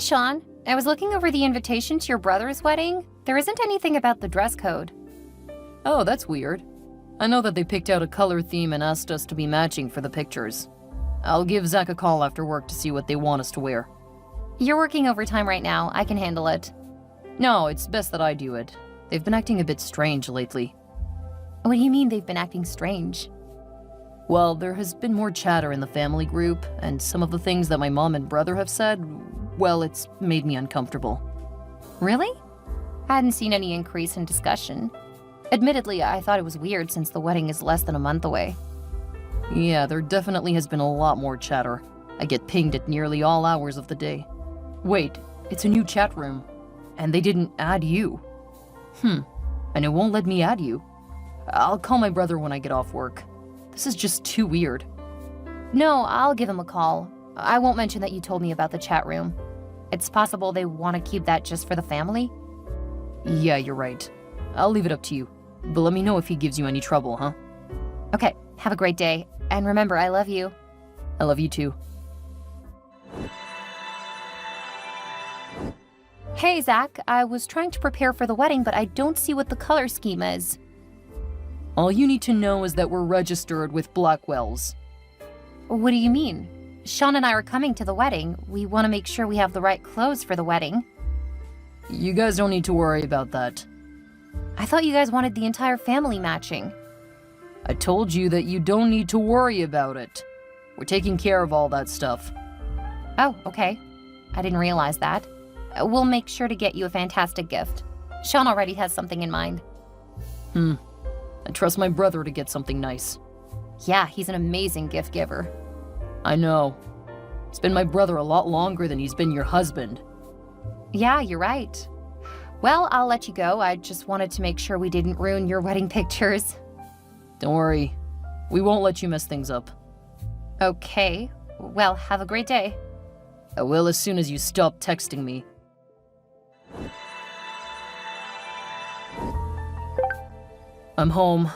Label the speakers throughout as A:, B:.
A: Sean. I was looking over the invitation to your brother's wedding. There isn't anything about the dress code.
B: Oh, that's weird. I know that they picked out a color theme and asked us to be matching for the pictures. I'll give Zach a call after work to see what they want us to wear.
A: You're working overtime right now. I can handle it.
B: No, it's best that I do it. They've been acting a bit strange lately.
A: What do you mean they've been acting strange?
B: Well, there has been more chatter in the family group, and some of the things that my mom and brother have said, well, it's made me uncomfortable.
A: Really? I hadn't seen any increase in discussion. Admittedly, I thought it was weird since the wedding is less than a month away.
B: Yeah, there definitely has been a lot more chatter. I get pinged at nearly all hours of the day. Wait, it's a new chat room, and they didn't add you. And it won't let me add you. I'll call my brother when I get off work. This is just too weird.
A: No, I'll give him a call. I won't mention that you told me about the chat room. It's possible they want to keep that just for the family?
B: Yeah, you're right. I'll leave it up to you. But let me know if he gives you any trouble, huh?
A: Okay, have a great day. And remember, I love you.
B: I love you too.
A: Hey, Zach, I was trying to prepare for the wedding, but I don't see what the color scheme is.
B: All you need to know is that we're registered with Blackwell's.
A: What do you mean? Sean and I are coming to the wedding. We want to make sure we have the right clothes for the wedding.
B: You guys don't need to worry about that.
A: I thought you guys wanted the entire family matching.
B: I told you that you don't need to worry about it. We're taking care of all that stuff.
A: Oh, okay. I didn't realize that. We'll make sure to get you a fantastic gift. Sean already has something in mind.
B: I trust my brother to get something nice.
A: Yeah, he's an amazing gift giver.
B: I know. He's been my brother a lot longer than he's been your husband.
A: Yeah, you're right. Well, I'll let you go. I just wanted to make sure we didn't ruin your wedding pictures.
B: Don't worry. We won't let you mess things up.
A: Okay. Well, have a great day.
B: I will as soon as you stop texting me. I'm home.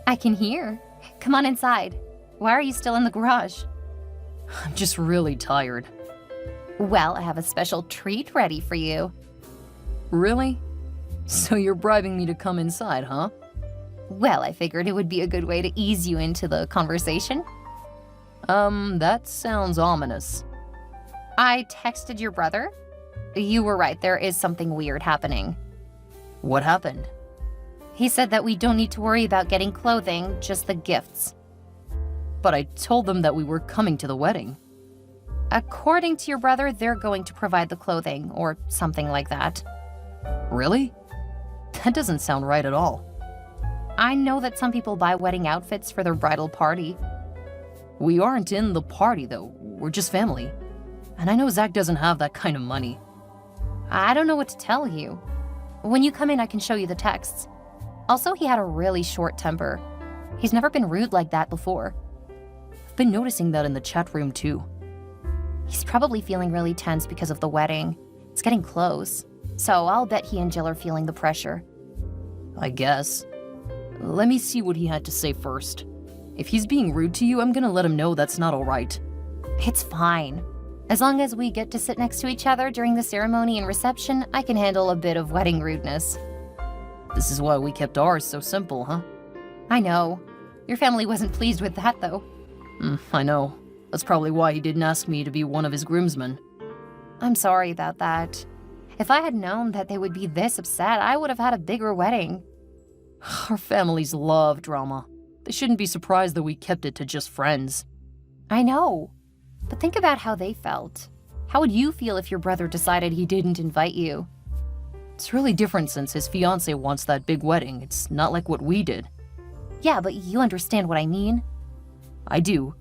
A: I can hear. Come on inside. Why are you still in the garage?
B: I'm just really tired.
A: Well, I have a special treat ready for you.
B: Really? So you're bribing me to come inside, huh?
A: Well, I figured it would be a good way to ease you into the conversation.
B: That sounds ominous.
A: I texted your brother. You were right, there is something weird happening.
B: What happened?
A: He said that we don't need to worry about getting clothing, just the gifts.
B: But I told them that we were coming to the wedding.
A: According to your brother, they're going to provide the clothing, or something like that.
B: Really? That doesn't sound right at all.
A: I know that some people buy wedding outfits for their bridal party.
B: We aren't in the party, though. We're just family. And I know Zach doesn't have that kind of money.
A: I don't know what to tell you. When you come in, I can show you the texts. Also, he had a really short temper. He's never been rude like that before.
B: I've been noticing that in the chat room, too.
A: He's probably feeling really tense because of the wedding. It's getting close. So I'll bet he and Jill are feeling the pressure.
B: I guess. Let me see what he had to say first. If he's being rude to you, I'm gonna let him know that's not all right.
A: It's fine. As long as we get to sit next to each other during the ceremony and reception, I can handle a bit of wedding rudeness.
B: This is why we kept ours so simple, huh?
A: I know. Your family wasn't pleased with that, though.
B: I know. That's probably why he didn't ask me to be one of his groomsmen.
A: I'm sorry about that. If I had known that they would be this upset, I would have had a bigger wedding.
B: Our families love drama. They shouldn't be surprised that we kept it to just friends.
A: I know. But think about how they felt. How would you feel if your brother decided he didn't invite you?
B: It's really different since his fiancée wants that big wedding. It's not like what we did.
A: Yeah, but you understand what I mean?
B: I do.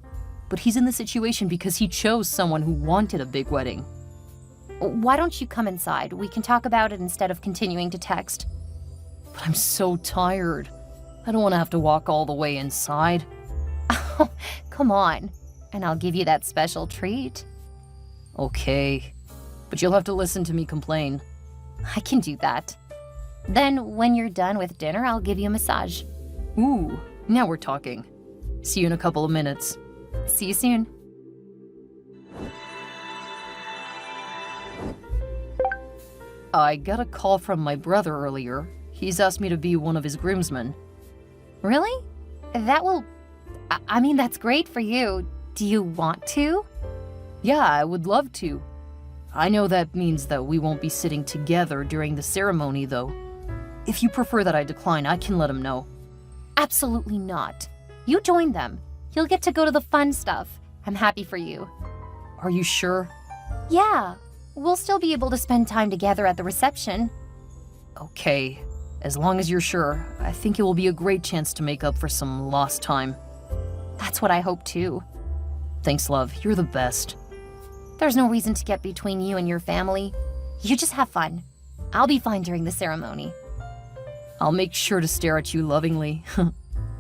B: But he's in the situation because he chose someone who wanted a big wedding.
A: Why don't you come inside? We can talk about it instead of continuing to text.
B: But I'm so tired. I don't want to have to walk all the way inside.
A: Oh, come on. And I'll give you that special treat.
B: Okay. But you'll have to listen to me complain.
A: I can do that. Then, when you're done with dinner, I'll give you a massage.
B: Ooh, now we're talking. See you in a couple of minutes.
A: See you soon.
B: I got a call from my brother earlier. He's asked me to be one of his groomsmen.
A: Really? That will... I mean, that's great for you. Do you want to?
B: Yeah, I would love to. I know that means that we won't be sitting together during the ceremony, though. If you prefer that I decline, I can let him know.
A: Absolutely not. You join them. You'll get to go to the fun stuff. I'm happy for you.
B: Are you sure?
A: Yeah. We'll still be able to spend time together at the reception.
B: Okay. As long as you're sure, I think it will be a great chance to make up for some lost time.
A: That's what I hope too.
B: Thanks, love. You're the best.
A: There's no reason to get between you and your family. You just have fun. I'll be fine during the ceremony.
B: I'll make sure to stare at you lovingly.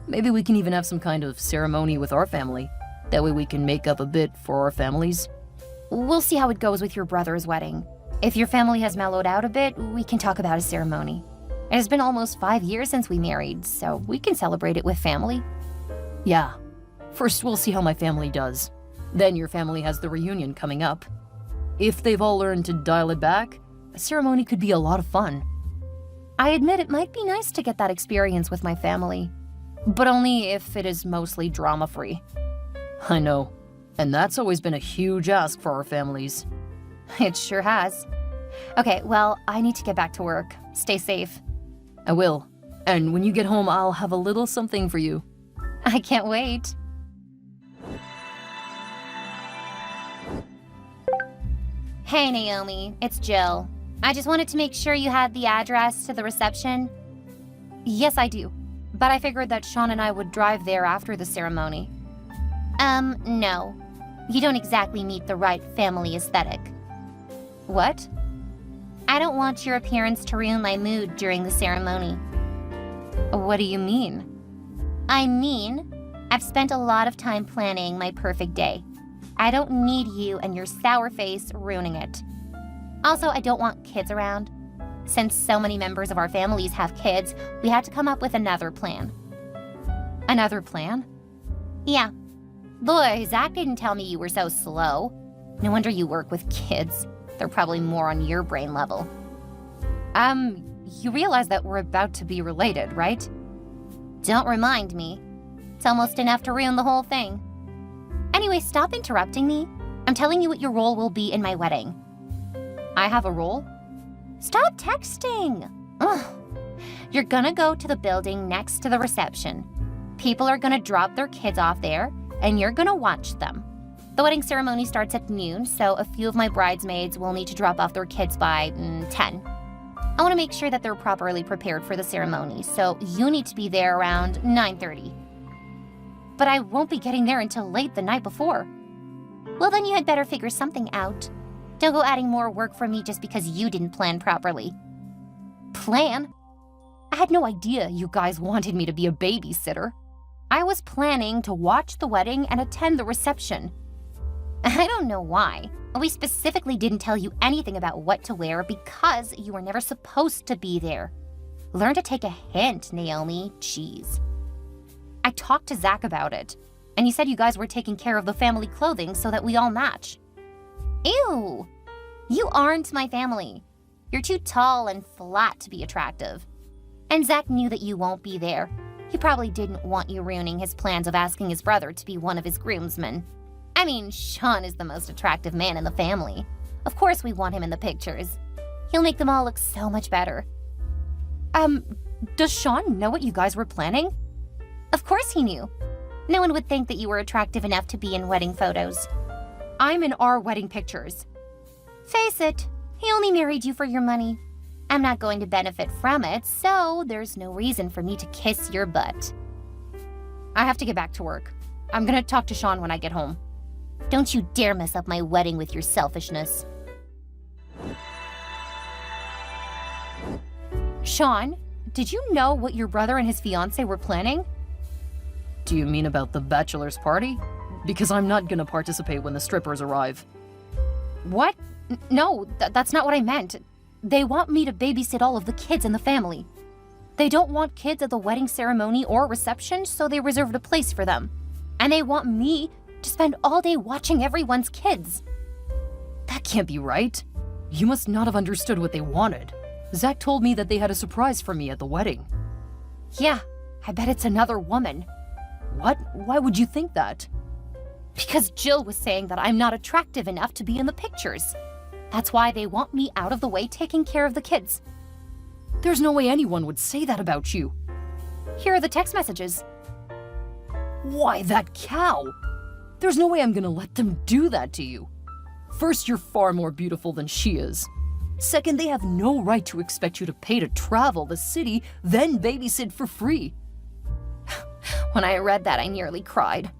B: Maybe we can even have some kind of ceremony with our family. That way we can make up a bit for our families.
A: We'll see how it goes with your brother's wedding. If your family has mellowed out a bit, we can talk about a ceremony. It has been almost 5 years since we married, so we can celebrate it with family.
B: Yeah. First, we'll see how my family does. Then your family has the reunion coming up. If they've all learned to dial it back, a ceremony could be a lot of fun.
A: I admit it might be nice to get that experience with my family, but only if it is mostly drama-free.
B: I know. And that's always been a huge ask for our families.
A: It sure has. Okay, well, I need to get back to work. Stay safe.
B: I will. And when you get home, I'll have a little something for you.
A: I can't wait. Hey, Naomi, it's Jill. I just wanted to make sure you had the address to the reception. Yes, I do. But I figured that Sean and I would drive there after the ceremony. No. You don't exactly meet the right family aesthetic. What? I don't want your appearance to ruin my mood during the ceremony. What do you mean? I mean, I've spent a lot of time planning my perfect day. I don't need you and your sour face ruining it. Also, I don't want kids around. Since so many members of our families have kids, we had to come up with another plan.
B: Another plan?
A: Yeah. Boy, Zach didn't tell me you were so slow. No wonder you work with kids. They're probably more on your brain level.
B: You realize that we're about to be related, right?
A: Don't remind me. It's almost enough to ruin the whole thing. Anyway, stop interrupting me. I'm telling you what your role will be in my wedding.
B: I have a role?
A: Stop texting! Ugh. You're gonna go to the building next to the reception. People are gonna drop their kids off there, and you're gonna watch them. The wedding ceremony starts at noon, so a few of my bridesmaids will need to drop off their kids by 10. I want to make sure that they're properly prepared for the ceremony, so you need to be there around 9:30. But I won't be getting there until late the night before. Well, then you had better figure something out. Don't go adding more work for me just because you didn't plan properly.
B: Plan? I had no idea you guys wanted me to be a babysitter. I was planning to watch the wedding and attend the reception.
A: I don't know why. We specifically didn't tell you anything about what to wear because you were never supposed to be there. Learn to take a hint, Naomi. Jeez.
B: I talked to Zach about it, and he said you guys were taking care of the family clothing so that we all match.
A: Ew! You aren't my family. You're too tall and flat to be attractive. And Zach knew that you won't be there. He probably didn't want you ruining his plans of asking his brother to be one of his groomsmen. I mean, Sean is the most attractive man in the family. Of course we want him in the pictures. He'll make them all look so much better.
B: Does Sean know what you guys were planning?
A: Of course he knew. No one would think that you were attractive enough to be in wedding photos.
B: I'm in our wedding pictures.
A: Face it, he only married you for your money. I'm not going to benefit from it, so there's no reason for me to kiss your butt.
B: I have to get back to work. I'm gonna talk to Sean when I get home.
A: Don't you dare mess up my wedding with your selfishness.
B: Sean, did you know what your brother and his fiancée were planning? Do you mean about the bachelor's party? Because I'm not gonna participate when the strippers arrive. What? No, that's not what I meant. They want me to babysit all of the kids in the family. They don't want kids at the wedding ceremony or reception, so they reserved a place for them. And they want me to spend all day watching everyone's kids. That can't be right. You must not have understood what they wanted. Zach told me that they had a surprise for me at the wedding.
A: Yeah, I bet it's another woman.
B: What? Why would you think that?
A: Because Jill was saying that I'm not attractive enough to be in the pictures. That's why they want me out of the way taking care of the kids.
B: There's no way anyone would say that about you.
A: Here are the text messages.
B: Why, that cow! There's no way I'm gonna let them do that to you. First, you're far more beautiful than she is. Second, they have no right to expect you to pay to travel the city, then babysit for free.
A: When I read that, I nearly cried.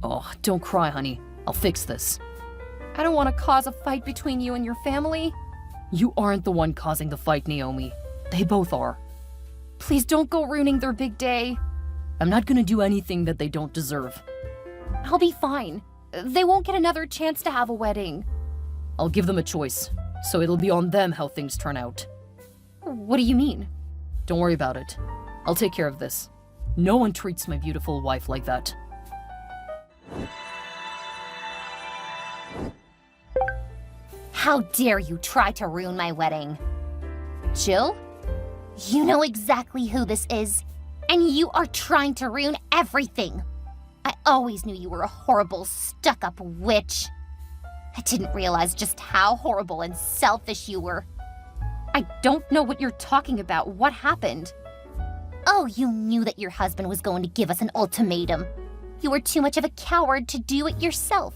B: Oh, don't cry, honey. I'll fix this.
A: I don't want to cause a fight between you and your family.
B: You aren't the one causing the fight, Naomi. They both are.
A: Please don't go ruining their big day.
B: I'm not gonna do anything that they don't deserve.
A: I'll be fine. They won't get another chance to have a wedding.
B: I'll give them a choice, so it'll be on them how things turn out.
A: What do you mean?
B: Don't worry about it. I'll take care of this. No one treats my beautiful wife like that.
A: How dare you try to ruin my wedding? Jill? You know exactly who this is, and you are trying to ruin everything. I always knew you were a horrible, stuck-up witch. I didn't realize just how horrible and selfish you were. I don't know what you're talking about. What happened? Oh, you knew that your husband was going to give us an ultimatum. You were too much of a coward to do it yourself.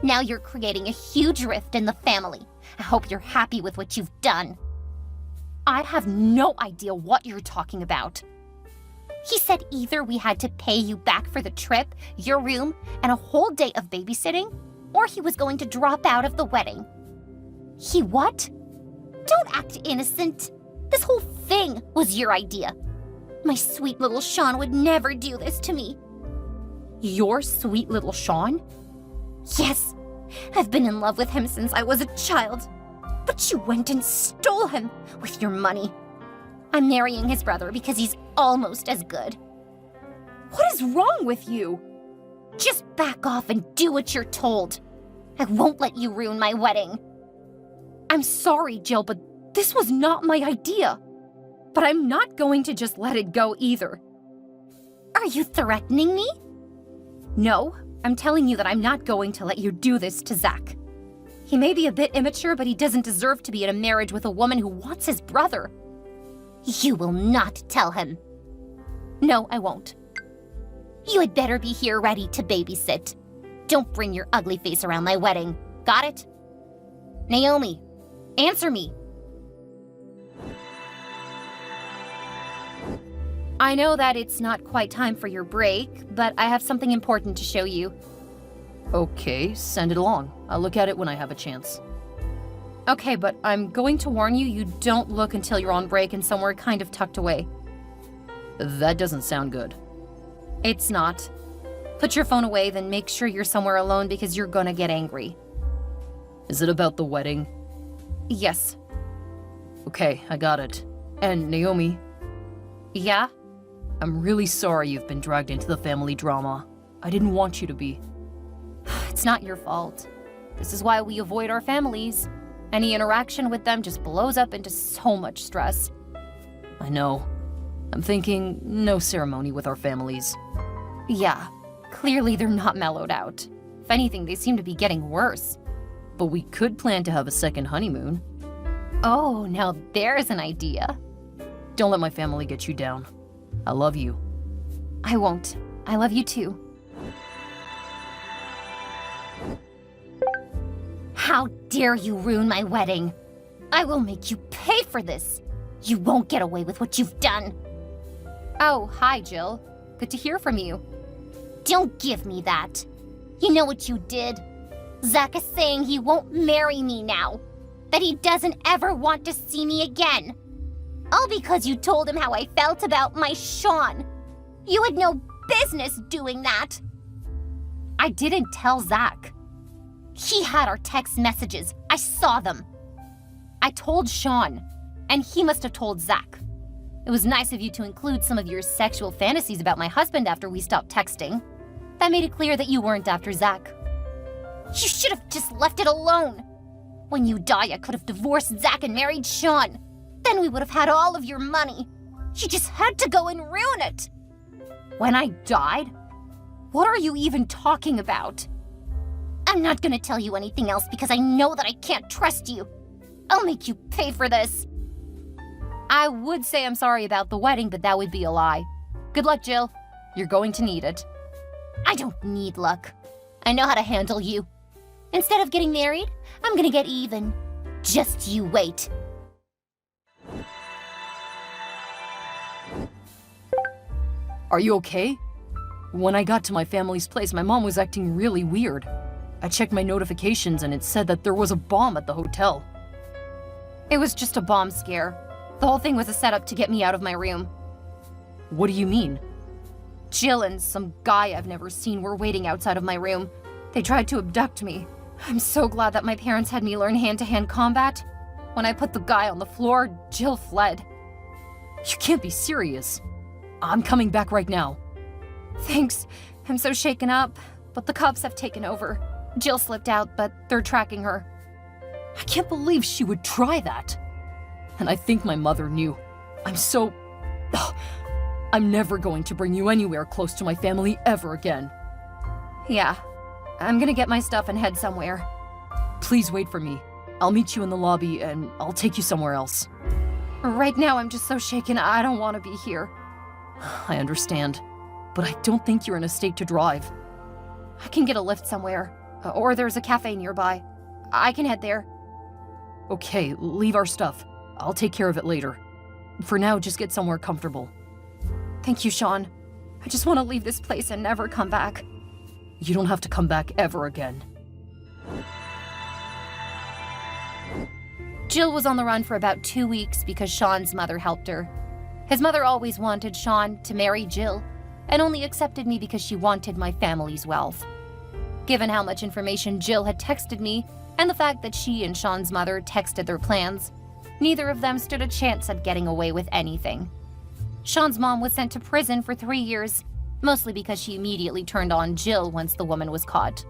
A: Now you're creating a huge rift in the family. I hope you're happy with what you've done. I have no idea what you're talking about. He said either we had to pay you back for the trip, your room, and a whole day of babysitting, or he was going to drop out of the wedding. He what? Don't act innocent. This whole thing was your idea. My sweet little Sean would never do this to me. Your sweet little Sean? Yes, I've been in love with him since I was a child. But you went and stole him with your money. I'm marrying his brother because he's almost as good. What is wrong with you? Just back off and do what you're told. I won't let you ruin my wedding. I'm sorry, Jill, but this was not my idea. But I'm not going to just let it go either. Are you threatening me? No, I'm telling you that I'm not going to let you do this to Zach. He may be a bit immature, but he doesn't deserve to be in a marriage with a woman who wants his brother. You will not tell him. No, I won't. You had better be here ready to babysit. Don't bring your ugly face around my wedding. Got it? Naomi, answer me. I know that it's not quite time for your break, but I have something important to show you.
B: Okay, send it along. I'll look at it when I have a chance.
A: Okay, but I'm going to warn you, you don't look until you're on break and somewhere kind of tucked away.
B: That doesn't sound good.
A: It's not. Put your phone away, then make sure you're somewhere alone because you're gonna get angry.
B: Is it about the wedding?
A: Yes.
B: Okay, I got it. And Naomi?
A: Yeah?
B: I'm really sorry you've been dragged into the family drama. I didn't want you to be.
A: It's not your fault. This is why we avoid our families. Any interaction with them just blows up into so much stress.
B: I know. I'm thinking no ceremony with our families.
A: Yeah, clearly they're not mellowed out. If anything, they seem to be getting worse.
B: But we could plan to have a second honeymoon.
A: Oh, now there's an idea.
B: Don't let my family get you down. I love you.
A: I won't. I love you too. How dare you ruin my wedding? I will make you pay for this. You won't get away with what you've done. Oh, hi, Jill. Good to hear from you. Don't give me that. You know what you did? Zach is saying he won't marry me now. That he doesn't ever want to see me again. All because you told him how I felt about my Sean. You had no business doing that. I didn't tell Zach. He had our text messages. I saw them. I told Sean, and he must have told Zach. It was nice of you to include some of your sexual fantasies about my husband after we stopped texting. That made it clear that you weren't after Zach. You should have just left it alone. When you die, I could have divorced Zach and married Sean. Then we would have had all of your money. You just had to go and ruin it. When I died? What are you even talking about? I'm not gonna tell you anything else because I know that I can't trust you. I'll make you pay for this. I would say I'm sorry about the wedding, but that would be a lie. Good luck, Jill. You're going to need it. I don't need luck. I know how to handle you. Instead of getting married, I'm gonna get even. Just you wait.
B: Are you okay? When I got to my family's place, my mom was acting really weird. I checked my notifications and it said that there was a bomb at the hotel.
A: It was just a bomb scare. The whole thing was a setup to get me out of my room.
B: What do you mean?
A: Jill and some guy I've never seen were waiting outside of my room. They tried to abduct me. I'm so glad that my parents had me learn hand-to-hand combat. When I put the guy on the floor, Jill fled.
B: You can't be serious. I'm coming back right now.
A: Thanks. I'm so shaken up, but the cops have taken over. Jill slipped out, but they're tracking her.
B: I can't believe she would try that. And I think my mother knew. I'm never going to bring you anywhere close to my family ever again.
A: Yeah, I'm gonna get my stuff and head somewhere.
B: Please wait for me. I'll meet you in the lobby and I'll take you somewhere else.
A: Right now I'm just so shaken, I don't want to be here.
B: I understand, but I don't think you're in a state to drive.
A: I can get a lift somewhere, or there's a cafe nearby. I can head there.
B: Okay, leave our stuff. I'll take care of it later. For now, just get somewhere comfortable.
A: Thank you, Sean. I just want to leave this place and never come back.
B: You don't have to come back ever again.
A: Jill was on the run for about 2 weeks because Sean's mother helped her. His mother always wanted Sean to marry Jill, and only accepted me because she wanted my family's wealth. Given how much information Jill had texted me, and the fact that she and Sean's mother texted their plans, neither of them stood a chance at getting away with anything. Sean's mom was sent to prison for 3 years, mostly because she immediately turned on Jill once the woman was caught.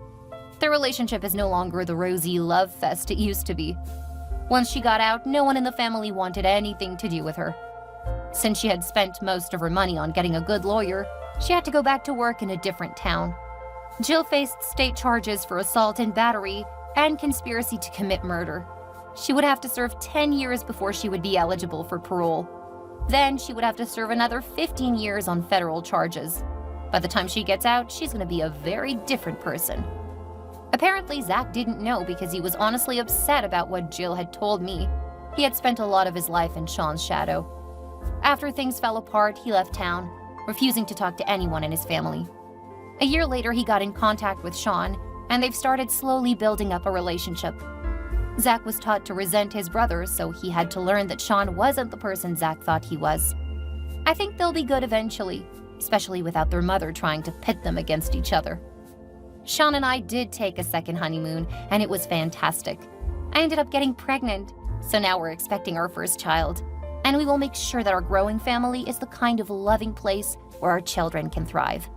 A: Their relationship is no longer the rosy love fest it used to be. Once she got out, no one in the family wanted anything to do with her. Since she had spent most of her money on getting a good lawyer, she had to go back to work in a different town. Jill faced state charges for assault and battery and conspiracy to commit murder. She would have to serve 10 years before she would be eligible for parole. Then she would have to serve another 15 years on federal charges. By the time she gets out, she's going to be a very different person. Apparently, Zach didn't know because he was honestly upset about what Jill had told me. He had spent a lot of his life in Sean's shadow. After things fell apart, he left town, refusing to talk to anyone in his family. A year later, he got in contact with Sean, and they've started slowly building up a relationship. Zach was taught to resent his brother, so he had to learn that Sean wasn't the person Zach thought he was. I think they'll be good eventually, especially without their mother trying to pit them against each other. Sean and I did take a second honeymoon, and it was fantastic. I ended up getting pregnant, so now we're expecting our first child. And we will make sure that our growing family is the kind of loving place where our children can thrive.